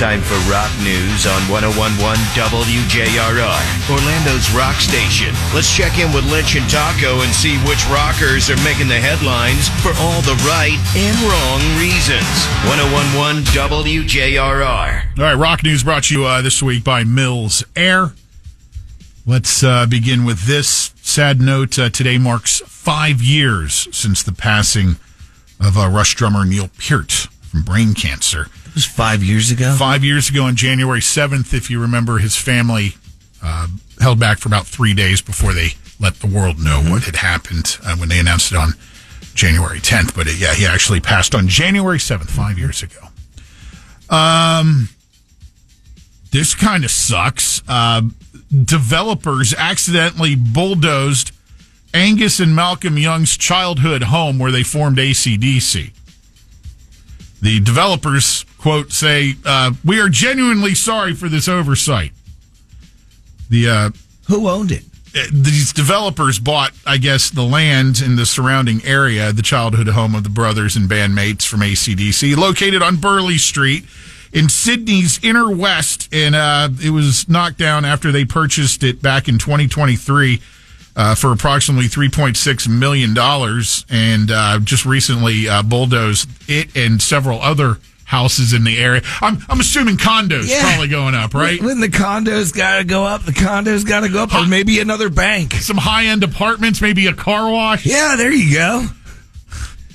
time for rock news on 101.1 WJRR, Orlando's rock station. Let's check in with Lynch and Taco and see which rockers are making the headlines for all the right and wrong reasons. 101.1 WJRR. All right, rock news brought to you this week by Mills Air. Let's begin with this sad note. Today marks 5 years since the passing of Rush drummer Neil Peart from brain cancer. It was 5 years ago? 5 years ago on January 7th, if you remember, his family held back for about 3 days before they let the world know what had happened when they announced it on January 10th. But he actually passed on January 7th, 5 years ago. This kind of sucks. Developers accidentally bulldozed Angus and Malcolm Young's childhood home where they formed AC/DC. The developers, quote, say, "We are genuinely sorry for this oversight." Who owned it? These developers bought, I guess, the land in the surrounding area, the childhood home of the brothers and bandmates from AC/DC, located on Burleigh Street in Sydney's inner west, and it was knocked down after they purchased it back in 2023 for approximately $3.6 million, and just recently bulldozed it and several other houses in the area. I'm assuming condos probably going up, right? When the condos got to go up, or maybe another bank. Some high-end apartments, maybe a car wash. Yeah, there you go.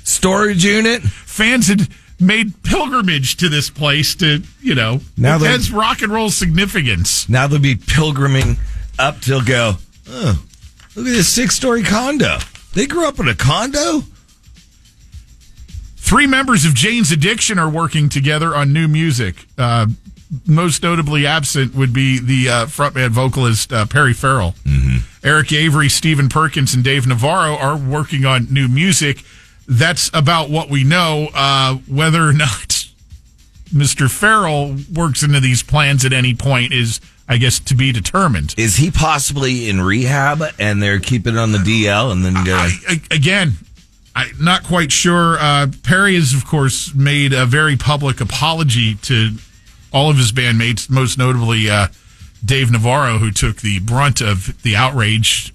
Storage unit. Fans had made pilgrimage to this place to, now it has rock and roll significance. Now they'll be pilgriming up till go, oh, look at this 6-story condo. They grew up in a condo? 3 members of Jane's Addiction are working together on new music. Most notably absent would be the frontman vocalist Perry Farrell. Mm-hmm. Eric Avery, Stephen Perkins, and Dave Navarro are working on new music. That's about what we know. Whether or not Mr. Farrell works into these plans at any point is, I guess, to be determined. Is he possibly in rehab and they're keeping it on the DL and then I'm not quite sure. Perry has, of course, made a very public apology to all of his bandmates, most notably Dave Navarro, who took the brunt of the outrage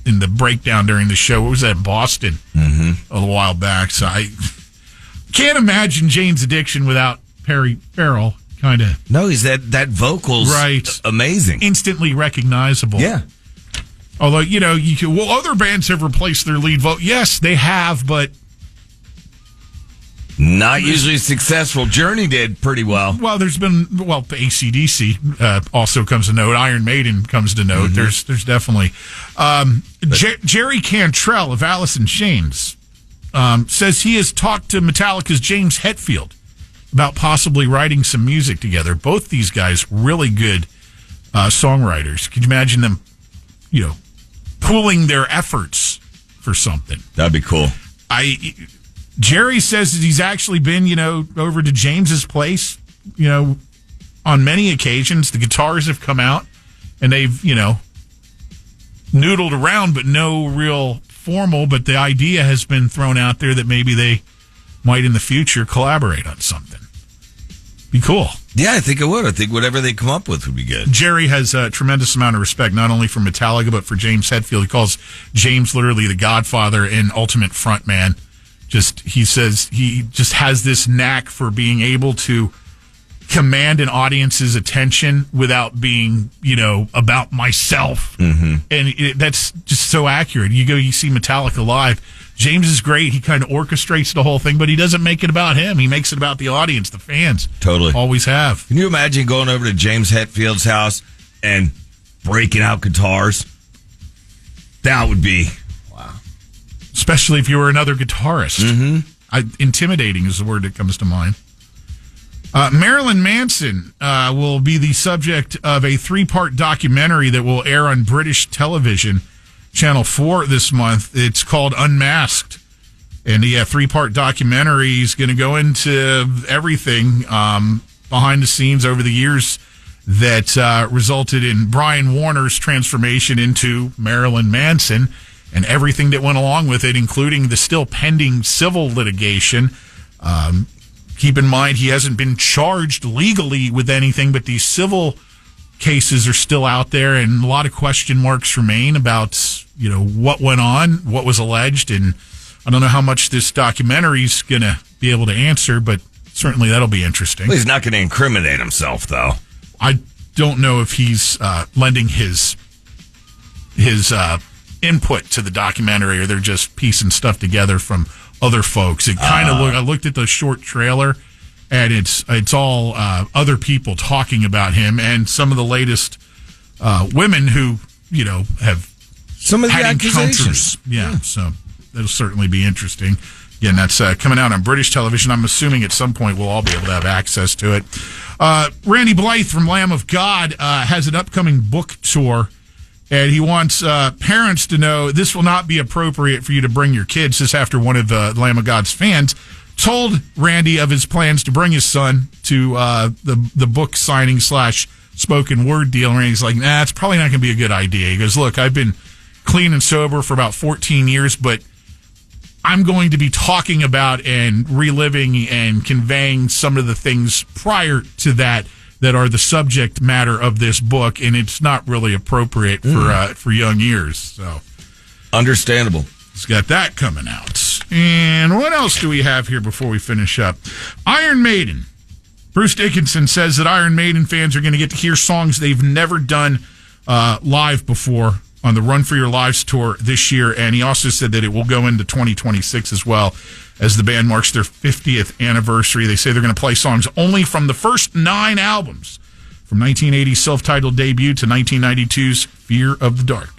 in the breakdown during the show. What was that, Boston, a little while back? So I can't imagine Jane's Addiction without Perry Farrell. Kind of. No, he's that vocal's right. Amazing. Instantly recognizable. Yeah. Although, other bands have replaced their lead vocal. Yes, they have, but not usually successful. Journey did pretty well. Well, there's been, AC/DC also comes to note. Iron Maiden comes to note. Mm-hmm. There's definitely. Jerry Cantrell of Alice in Chains says he has talked to Metallica's James Hetfield about possibly writing some music together. Both these guys, really good songwriters. Could you imagine them, pooling their efforts for something? That'd be cool. Jerry says that he's actually been, over to James's place, on many occasions. The guitars have come out and they've, noodled around, but no real formal. But the idea has been thrown out there that maybe they might in the future collaborate on something. Be cool. Yeah, I think it would. I think whatever they come up with would be good. Jerry has a tremendous amount of respect, not only for Metallica, but for James Hetfield. He calls James literally the godfather and ultimate frontman. He says he just has this knack for being able to command an audience's attention without being, about myself. Mm-hmm. And that's just so accurate. You see Metallica live. James is great. He kind of orchestrates the whole thing, but he doesn't make it about him. He makes it about the audience, the fans. Totally. Always have. Can you imagine going over to James Hetfield's house and breaking out guitars? That would be... Wow. Especially if you were another guitarist. Mm-hmm. Intimidating is the word that comes to mind. Marilyn Manson will be the subject of a 3-part documentary that will air on British television, Channel 4 this month. It's called Unmasked. And 3-part documentary is going to go into everything behind the scenes over the years that resulted in Brian Warner's transformation into Marilyn Manson and everything that went along with it, including the still pending civil litigation. keep in mind he hasn't been charged legally with anything, but these civil cases are still out there, and a lot of question marks remain about, what went on, what was alleged, and I don't know how much this documentary's going to be able to answer, but certainly that'll be interesting. Well, he's not going to incriminate himself, though. I don't know if he's lending his input to the documentary, or they're just piecing stuff together from other folks. It kind of I looked at the short trailer, and it's all other people talking about him, and some of the latest women who have some of the had accusations. encounters. Yeah, so that'll certainly be interesting. Again, that's coming out on British television. I'm assuming at some point we'll all be able to have access to it. Randy Blythe from Lamb of God has an upcoming book tour, and he wants parents to know this will not be appropriate for you to bring your kids. This after one of the Lamb of God's fans told Randy of his plans to bring his son to the book signing / spoken word deal. And Randy's like, it's probably not going to be a good idea. He goes, look, I've been clean and sober for about 14 years, but I'm going to be talking about and reliving and conveying some of the things prior to that are the subject matter of this book, and it's not really appropriate for young ears. So, understandable. It's got that coming out. And what else do we have here before we finish up? Iron Maiden. Bruce Dickinson says that Iron Maiden fans are going to get to hear songs they've never done live before on the Run for Your Lives tour this year, and he also said that it will go into 2026 as well as the band marks their 50th anniversary. They say they're going to play songs only from the first 9 albums, from 1980's self-titled debut to 1992's Fear of the Dark.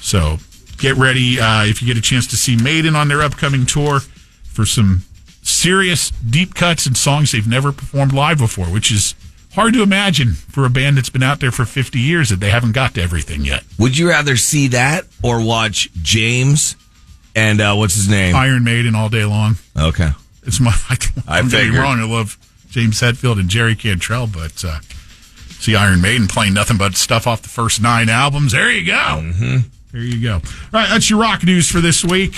So get ready if you get a chance to see Maiden on their upcoming tour for some serious deep cuts and songs they've never performed live before, which is hard to imagine for a band that's been out there for 50 years that they haven't got to everything yet. Would you rather see that or watch James and what's his name? Iron Maiden all day long. Okay. It's I'm getting wrong. I love James Hetfield and Jerry Cantrell, but see Iron Maiden playing nothing but stuff off the first 9 albums. There you go. Mm-hmm. There you go. All right, that's your rock news for this week.